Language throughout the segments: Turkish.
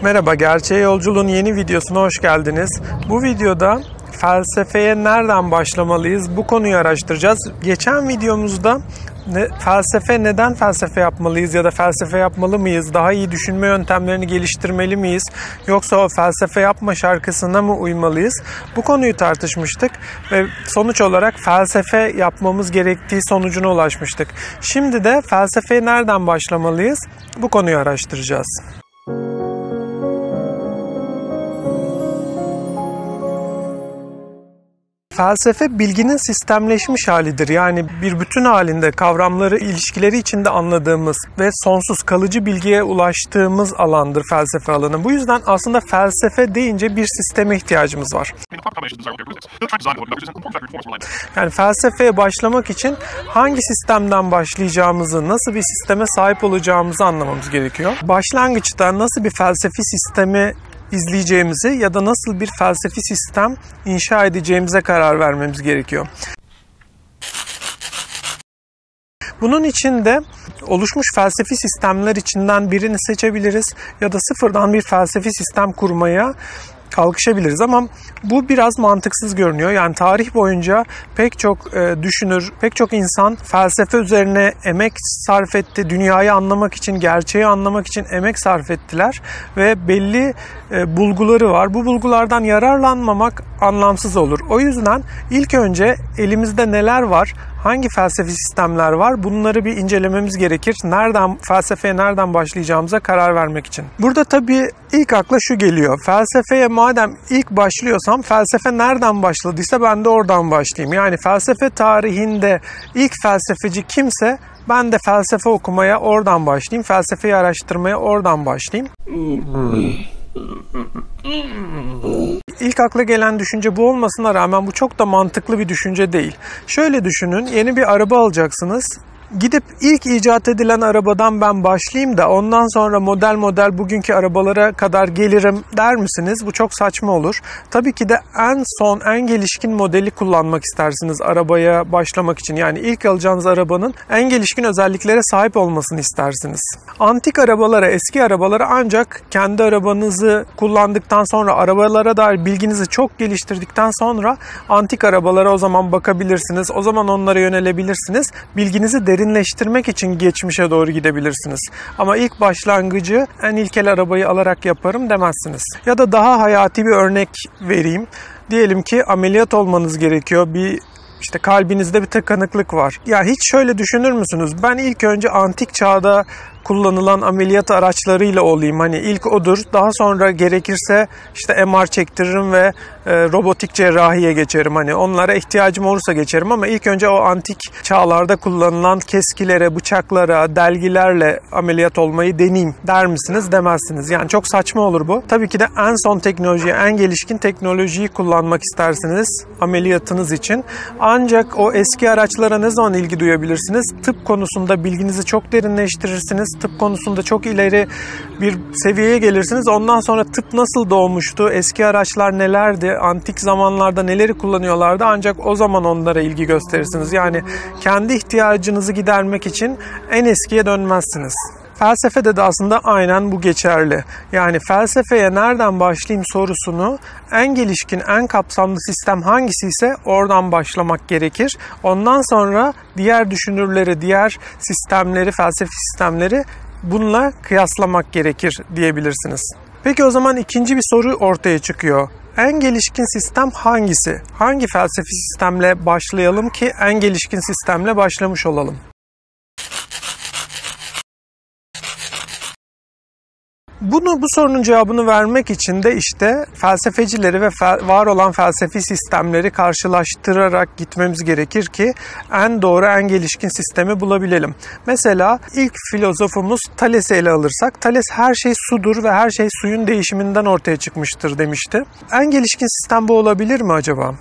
Merhaba, Gerçeğe Yolculuğun yeni videosuna hoş geldiniz. Bu videoda felsefeye nereden başlamalıyız bu konuyu araştıracağız. Geçen videomuzda neden felsefe yapmalıyız ya da felsefe yapmalı mıyız, daha iyi düşünme yöntemlerini geliştirmeli miyiz, yoksa o felsefe yapma şarkısına mı uymalıyız? Bu konuyu tartışmıştık ve sonuç olarak felsefe yapmamız gerektiği sonucuna ulaşmıştık. Şimdi de felsefeye nereden başlamalıyız bu konuyu araştıracağız. Felsefe bilginin sistemleşmiş halidir. Yani bir bütün halinde kavramları, ilişkileri içinde anladığımız ve sonsuz kalıcı bilgiye ulaştığımız alandır felsefe alanı. Bu yüzden aslında felsefe deyince bir sisteme ihtiyacımız var. Yani felsefeye başlamak için hangi sistemden başlayacağımızı, nasıl bir sisteme sahip olacağımızı anlamamız gerekiyor. Başlangıçta nasıl bir felsefi sistemi izleyeceğimizi ya da nasıl bir felsefi sistem inşa edeceğimize karar vermemiz gerekiyor. Bunun için de oluşmuş felsefi sistemler içinden birini seçebiliriz ya da sıfırdan bir felsefi sistem kurmaya kalkışabiliriz, ama bu biraz mantıksız görünüyor. Yani tarih boyunca pek çok düşünür, pek çok insan felsefe üzerine emek sarf etti. Dünyayı anlamak için, gerçeği anlamak için emek sarf ettiler ve belli bulguları var. Bu bulgulardan yararlanmamak anlamsız olur. O yüzden ilk önce elimizde neler var, hangi felsefi sistemler var, bunları bir incelememiz gerekir. Felsefeye nereden başlayacağımıza karar vermek için. Burada tabii ilk akla şu geliyor. Felsefeye madem ilk başlıyorsam, felsefe nereden başladıysa ben de oradan başlayayım. Yani felsefe tarihinde ilk felsefeci kimse ben de felsefe okumaya oradan başlayayım. Felsefeyi araştırmaya oradan başlayayım. İlk akla gelen düşünce bu olmasına rağmen bu çok da mantıklı bir düşünce değil. Şöyle düşünün, yeni bir araba alacaksınız. Gidip ilk icat edilen arabadan ben başlayayım da ondan sonra model model bugünkü arabalara kadar gelirim der misiniz? Bu çok saçma olur. Tabii ki de en son, en gelişkin modeli kullanmak istersiniz arabaya başlamak için. Yani ilk alacağınız arabanın en gelişkin özelliklere sahip olmasını istersiniz. Antik arabalara, eski arabalara ancak kendi arabanızı kullandıktan sonra, arabalara dair bilginizi çok geliştirdikten sonra antik arabalara o zaman bakabilirsiniz. O zaman onlara yönelebilirsiniz. Bilginizi derinleştirmek için geçmişe doğru gidebilirsiniz. Ama ilk başlangıcı en ilkel arabayı alarak yaparım demezsiniz. Ya da daha hayati bir örnek vereyim. Diyelim ki ameliyat olmanız gerekiyor. Kalbinizde bir tıkanıklık var. Ya hiç şöyle düşünür müsünüz? Ben ilk önce antik çağda kullanılan ameliyat araçlarıyla olayım. Hani ilk odur. Daha sonra gerekirse MR çektiririm ve robotik cerrahiye geçerim. Hani onlara ihtiyacım olursa geçerim, ama ilk önce o antik çağlarda kullanılan keskilere, bıçaklara, delgilerle ameliyat olmayı deneyeyim der misiniz? Demezsiniz. Yani çok saçma olur bu. Tabii ki de en son teknolojiyi, en gelişkin teknolojiyi kullanmak istersiniz ameliyatınız için. Ancak o eski araçlara ne zaman ilgi duyabilirsiniz? Tıp konusunda bilginizi çok derinleştirirsiniz. Tıp konusunda çok ileri bir seviyeye gelirsiniz. Ondan sonra tıp nasıl doğmuştu? Eski araçlar nelerdi? Antik zamanlarda neleri kullanıyorlardı? Ancak o zaman onlara ilgi gösterirsiniz. Yani kendi ihtiyacınızı gidermek için en eskiye dönmezsiniz. Felsefede de aslında aynen bu geçerli. Yani felsefeye nereden başlayayım sorusunu, en gelişkin, en kapsamlı sistem hangisi ise oradan başlamak gerekir. Ondan sonra diğer düşünürleri, diğer sistemleri, felsefi sistemleri bununla kıyaslamak gerekir diyebilirsiniz. Peki o zaman ikinci bir soru ortaya çıkıyor. En gelişkin sistem hangisi? Hangi felsefi sistemle başlayalım ki en gelişkin sistemle başlamış olalım? Bu sorunun cevabını vermek için de felsefecileri ve var olan felsefi sistemleri karşılaştırarak gitmemiz gerekir ki en doğru, en gelişkin sistemi bulabilelim. Mesela ilk filozofumuz Thales'i ele alırsak, Thales her şey sudur ve her şey suyun değişiminden ortaya çıkmıştır demişti. En gelişkin sistem bu olabilir mi acaba?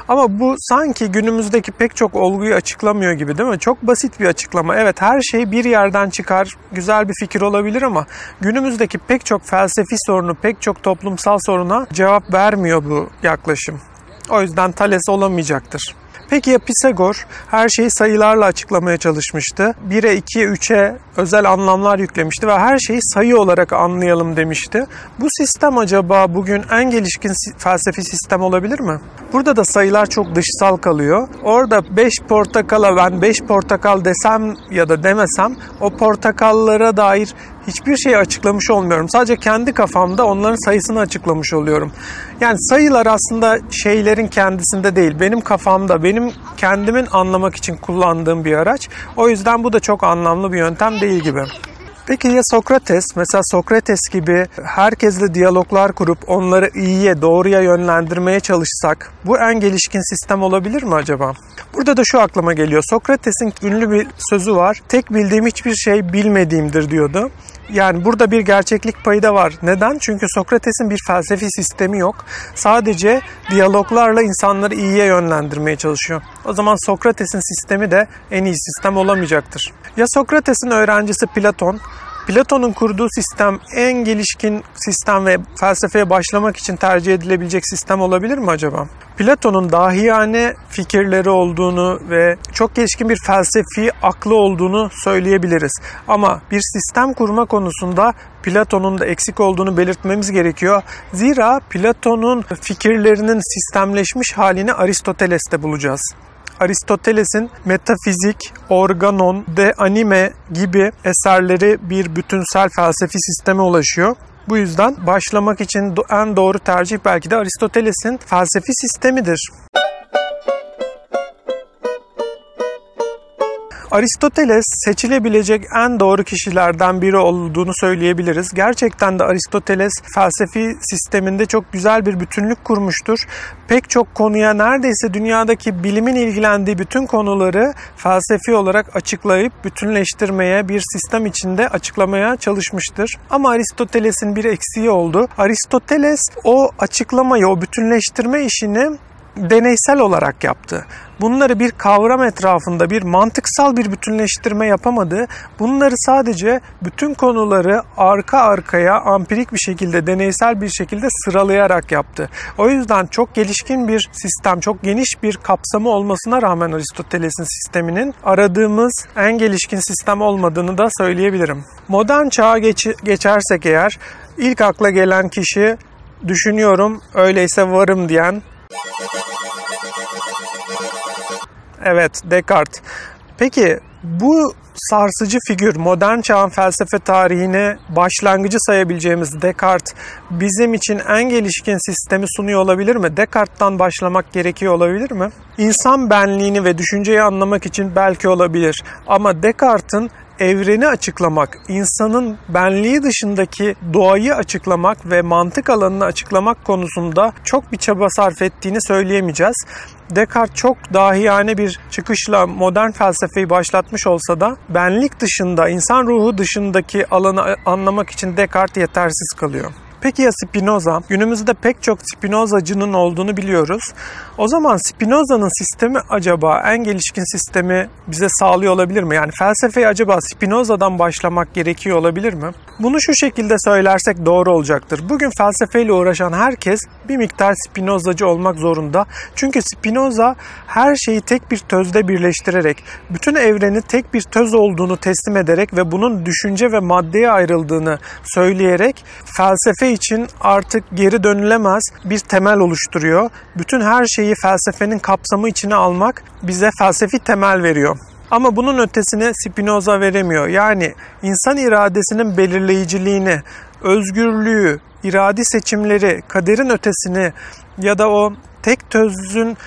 Ama bu sanki günümüzdeki pek çok olguyu açıklamıyor gibi, değil mi? Çok basit bir açıklama. Evet, her şey bir yerden çıkar, güzel bir fikir olabilir, ama günümüzdeki pek çok felsefi sorunu, pek çok toplumsal soruna cevap vermiyor bu yaklaşım. O yüzden Thales olamayacaktır. Peki ya Pisagor? Her şeyi sayılarla açıklamaya çalışmıştı. 1'e, 2'ye, 3'e özel anlamlar yüklemişti ve her şeyi sayı olarak anlayalım demişti. Bu sistem acaba bugün en gelişkin felsefi sistem olabilir mi? Burada da sayılar çok dışsal kalıyor. Orada 5 portakala ben 5 portakal desem ya da demesem o portakallara dair hiçbir şeyi açıklamış olmuyorum. Sadece kendi kafamda onların sayısını açıklamış oluyorum. Yani sayılar aslında şeylerin kendisinde değil, benim kafamda, benim kendimin anlamak için kullandığım bir araç. O yüzden bu da çok anlamlı bir yöntem değil gibi. Peki ya Sokrates? Mesela Sokrates gibi herkesle diyaloglar kurup onları iyiye, doğruya yönlendirmeye çalışsak bu en gelişkin sistem olabilir mi acaba? Burada da şu aklıma geliyor. Sokrates'in ünlü bir sözü var. Tek bildiğim hiçbir şey bilmediğimdir diyordu. Yani burada bir gerçeklik payı da var. Neden? Çünkü Sokrates'in bir felsefi sistemi yok. Sadece diyaloglarla insanları iyiye yönlendirmeye çalışıyor. O zaman Sokrates'in sistemi de en iyi sistem olamayacaktır. Ya Sokrates'in öğrencisi Platon? Platon'un kurduğu sistem en gelişkin sistem ve felsefeye başlamak için tercih edilebilecek sistem olabilir mi acaba? Platon'un dahiyane fikirleri olduğunu ve çok gelişkin bir felsefi aklı olduğunu söyleyebiliriz. Ama bir sistem kurma konusunda Platon'un da eksik olduğunu belirtmemiz gerekiyor. Zira Platon'un fikirlerinin sistemleşmiş halini Aristoteles'te bulacağız. Aristoteles'in Metafizik, Organon, De Anime gibi eserleri bir bütünsel felsefi sisteme ulaşıyor. Bu yüzden başlamak için en doğru tercih belki de Aristoteles'in felsefi sistemidir. Aristoteles seçilebilecek en doğru kişilerden biri olduğunu söyleyebiliriz. Gerçekten de Aristoteles felsefi sisteminde çok güzel bir bütünlük kurmuştur. Pek çok konuya neredeyse dünyadaki bilimin ilgilendiği bütün konuları felsefi olarak açıklayıp bütünleştirmeye, bir sistem içinde açıklamaya çalışmıştır. Ama Aristoteles'in bir eksiği oldu. Aristoteles o açıklamayı, o bütünleştirme işini deneysel olarak yaptı. Bunları bir kavram etrafında bir mantıksal bir bütünleştirme yapamadı. Bunları sadece bütün konuları arka arkaya ampirik bir şekilde, deneysel bir şekilde sıralayarak yaptı. O yüzden çok gelişkin bir sistem, çok geniş bir kapsamı olmasına rağmen Aristoteles'in sisteminin aradığımız en gelişkin sistem olmadığını da söyleyebilirim. Modern çağa geçersek eğer ilk akla gelen kişi düşünüyorum öyleyse varım diyen evet, Descartes. Peki bu sarsıcı figür, modern çağın felsefe tarihine başlangıcı sayabileceğimiz Descartes bizim için en gelişkin sistemi sunuyor olabilir mi? Descartes'tan başlamak gerekiyor olabilir mi? İnsan benliğini ve düşünceyi anlamak için belki olabilir. Ama Descartes'in evreni açıklamak, insanın benliği dışındaki doğayı açıklamak ve mantık alanını açıklamak konusunda çok bir çaba sarf ettiğini söyleyemeyeceğiz. Descartes çok dahiyane bir çıkışla modern felsefeyi başlatmış olsa da benlik dışında, insan ruhu dışındaki alanı anlamak için Descartes yetersiz kalıyor. Peki ya Spinoza? Günümüzde pek çok Spinozacının olduğunu biliyoruz. O zaman Spinoza'nın sistemi acaba en gelişkin sistemi bize sağlıyor olabilir mi? Yani felsefeye acaba Spinoza'dan başlamak gerekiyor olabilir mi? Bunu şu şekilde söylersek doğru olacaktır. Bugün felsefeyle uğraşan herkes bir miktar Spinozacı olmak zorunda. Çünkü Spinoza her şeyi tek bir tözde birleştirerek, bütün evreni tek bir töz olduğunu teslim ederek ve bunun düşünce ve maddeye ayrıldığını söyleyerek felsefe için artık geri dönülemez bir temel oluşturuyor. Bütün her şeyi felsefenin kapsamı içine almak bize felsefi temel veriyor. Ama bunun ötesini Spinoza veremiyor. Yani insan iradesinin belirleyiciliğini, özgürlüğü, iradi seçimleri, kaderin ötesini ya da o tek tözün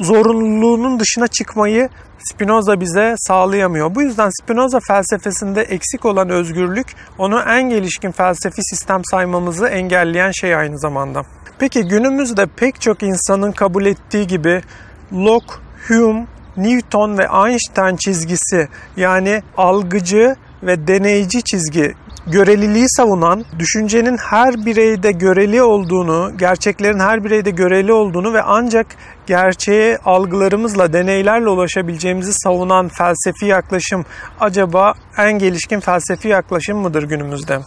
zorunluluğunun dışına çıkmayı Spinoza bize sağlayamıyor. Bu yüzden Spinoza felsefesinde eksik olan özgürlük onu en gelişkin felsefi sistem saymamızı engelleyen şey aynı zamanda. Peki günümüzde pek çok insanın kabul ettiği gibi Locke, Hume, Newton ve Einstein çizgisi, yani algıcı ve deneyci çizgi, göreliliği savunan, düşüncenin her bireyde göreli olduğunu, gerçeklerin her bireyde göreli olduğunu ve ancak gerçeğe algılarımızla, deneylerle ulaşabileceğimizi savunan felsefi yaklaşım acaba en gelişkin felsefi yaklaşım mıdır günümüzde?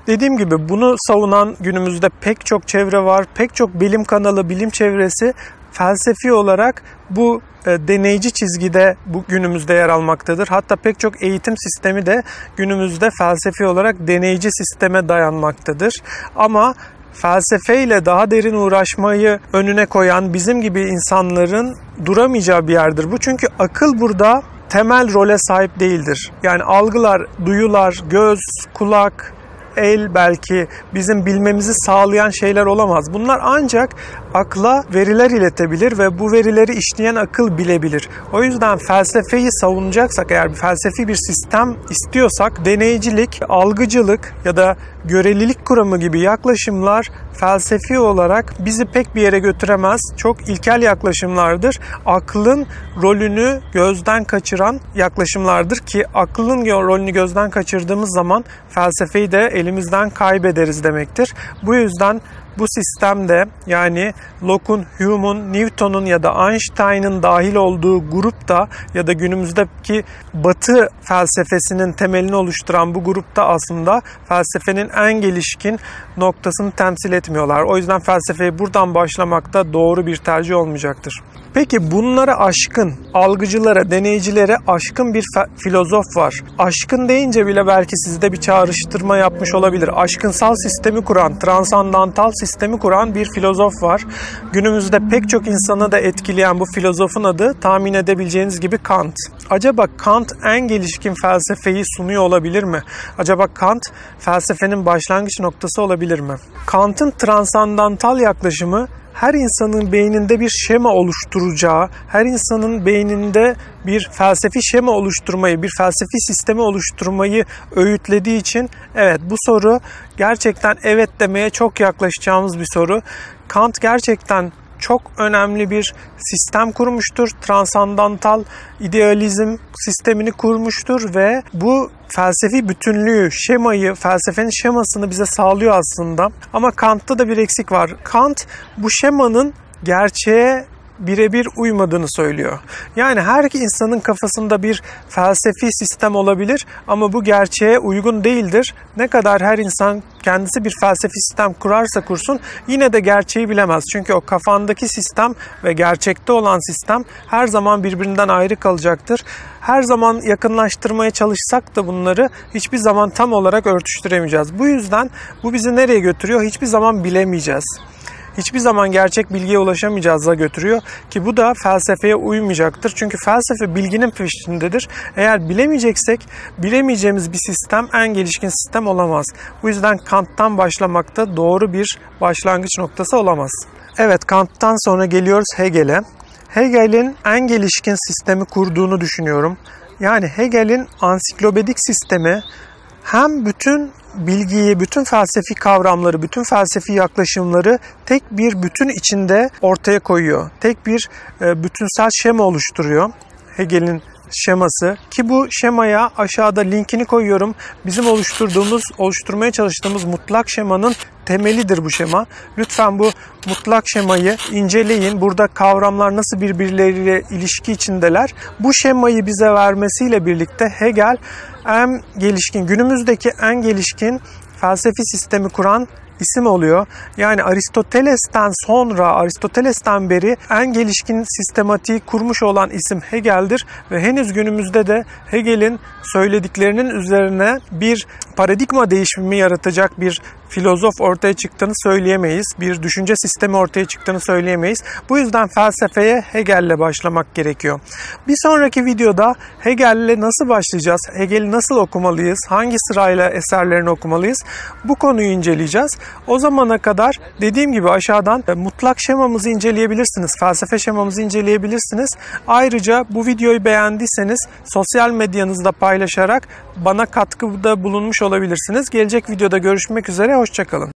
Dediğim gibi bunu savunan günümüzde pek çok çevre var, pek çok bilim kanalı, bilim çevresi felsefi olarak bu deneyici çizgide bu günümüzde yer almaktadır. Hatta pek çok eğitim sistemi de günümüzde felsefi olarak deneyici sisteme dayanmaktadır. Ama felsefeyle daha derin uğraşmayı önüne koyan bizim gibi insanların duramayacağı bir yerdir bu. Çünkü akıl burada temel role sahip değildir. Yani algılar, duyular, göz, kulak, el belki bizim bilmemizi sağlayan şeyler olamaz. Bunlar ancak akla veriler iletebilir ve bu verileri işleyen akıl bilebilir. O yüzden felsefeyi savunacaksak, eğer felsefi bir sistem istiyorsak, deneycilik, algıcılık ya da görelilik kuramı gibi yaklaşımlar felsefi olarak bizi pek bir yere götüremez. Çok ilkel yaklaşımlardır. Aklın rolünü gözden kaçıran yaklaşımlardır ki aklın rolünü gözden kaçırdığımız zaman felsefeyi de elimizden kaybederiz demektir. Bu yüzden bu sistemde, yani Locke'un, Hume'un, Newton'un ya da Einstein'ın dahil olduğu grupta ya da günümüzdeki Batı felsefesinin temelini oluşturan bu grupta aslında felsefenin en gelişkin noktasını temsil etmiyorlar. O yüzden felsefeyi buradan başlamak da doğru bir tercih olmayacaktır. Peki bunlara aşkın, algıcılara, deneyicilere aşkın bir filozof var. Aşkın deyince bile belki sizde bir çağrıştırma yapmış olabilir. Aşkınsal sistemi kuran, transandantal sistemi kuran bir filozof var. Günümüzde pek çok insanı da etkileyen bu filozofun adı tahmin edebileceğiniz gibi Kant. Acaba Kant en gelişkin felsefeyi sunuyor olabilir mi? Acaba Kant felsefenin başlangıç noktası olabilir mi? Kant'ın transandantal yaklaşımı her insanın beyninde bir şema oluşturacağı, her insanın beyninde bir felsefi şema oluşturmayı, bir felsefi sistemi oluşturmayı öğütlediği için evet, bu soru gerçekten evet demeye çok yaklaşacağımız bir soru. Kant gerçekten çok önemli bir sistem kurmuştur. Transandantal idealizm sistemini kurmuştur ve bu felsefi bütünlüğü, şemayı, felsefenin şemasını bize sağlıyor aslında. Ama Kant'ta da bir eksik var. Kant bu şemanın gerçeğe birebir uymadığını söylüyor. Yani her insanın kafasında bir felsefi sistem olabilir ama bu gerçeğe uygun değildir. Ne kadar her insan kendisi bir felsefi sistem kurarsa kursun yine de gerçeği bilemez. Çünkü o kafandaki sistem ve gerçekte olan sistem her zaman birbirinden ayrı kalacaktır. Her zaman yakınlaştırmaya çalışsak da bunları hiçbir zaman tam olarak örtüştüremeyeceğiz. Bu yüzden bu bizi nereye götürüyor? Hiçbir zaman bilemeyeceğiz. Hiçbir zaman gerçek bilgiye ulaşamayacağız'a götürüyor ki bu da felsefeye uymayacaktır. Çünkü felsefe bilginin peşindedir. Eğer bilemeyeceksek bilemeyeceğimiz bir sistem en gelişkin sistem olamaz. Bu yüzden Kant'tan başlamak da doğru bir başlangıç noktası olamaz. Evet, Kant'tan sonra geliyoruz Hegel'e. Hegel'in en gelişkin sistemi kurduğunu düşünüyorum. Yani Hegel'in ansiklopedik sistemi hem bütün bilgiyi, bütün felsefi kavramları, bütün felsefi yaklaşımları tek bir bütün içinde ortaya koyuyor. Tek bir bütünsel şema oluşturuyor Hegel'in şeması ki bu şemaya aşağıda linkini koyuyorum. Bizim oluşturmaya çalıştığımız mutlak şemanın temelidir bu şema. Lütfen bu mutlak şemayı inceleyin. Burada kavramlar nasıl birbirleriyle ilişki içindeler. Bu şemayı bize vermesiyle birlikte Hegel en gelişkin, günümüzdeki en gelişkin felsefi sistemi kuran isim oluyor. Yani Aristoteles'ten beri en gelişkin sistematiği kurmuş olan isim Hegel'dir ve henüz günümüzde de Hegel'in söylediklerinin üzerine bir paradigma değişimi yaratacak bir filozof ortaya çıktığını söyleyemeyiz. Bir düşünce sistemi ortaya çıktığını söyleyemeyiz. Bu yüzden felsefeye Hegel'le başlamak gerekiyor. Bir sonraki videoda Hegel'le nasıl başlayacağız? Hegel'i nasıl okumalıyız? Hangi sırayla eserlerini okumalıyız? Bu konuyu inceleyeceğiz. O zamana kadar dediğim gibi aşağıdan mutlak şemamızı inceleyebilirsiniz. Felsefe şemamızı inceleyebilirsiniz. Ayrıca bu videoyu beğendiyseniz sosyal medyanızda paylaşarak bana katkıda bulunmuş olabilirsiniz. Gelecek videoda görüşmek üzere. Hoşça kalın.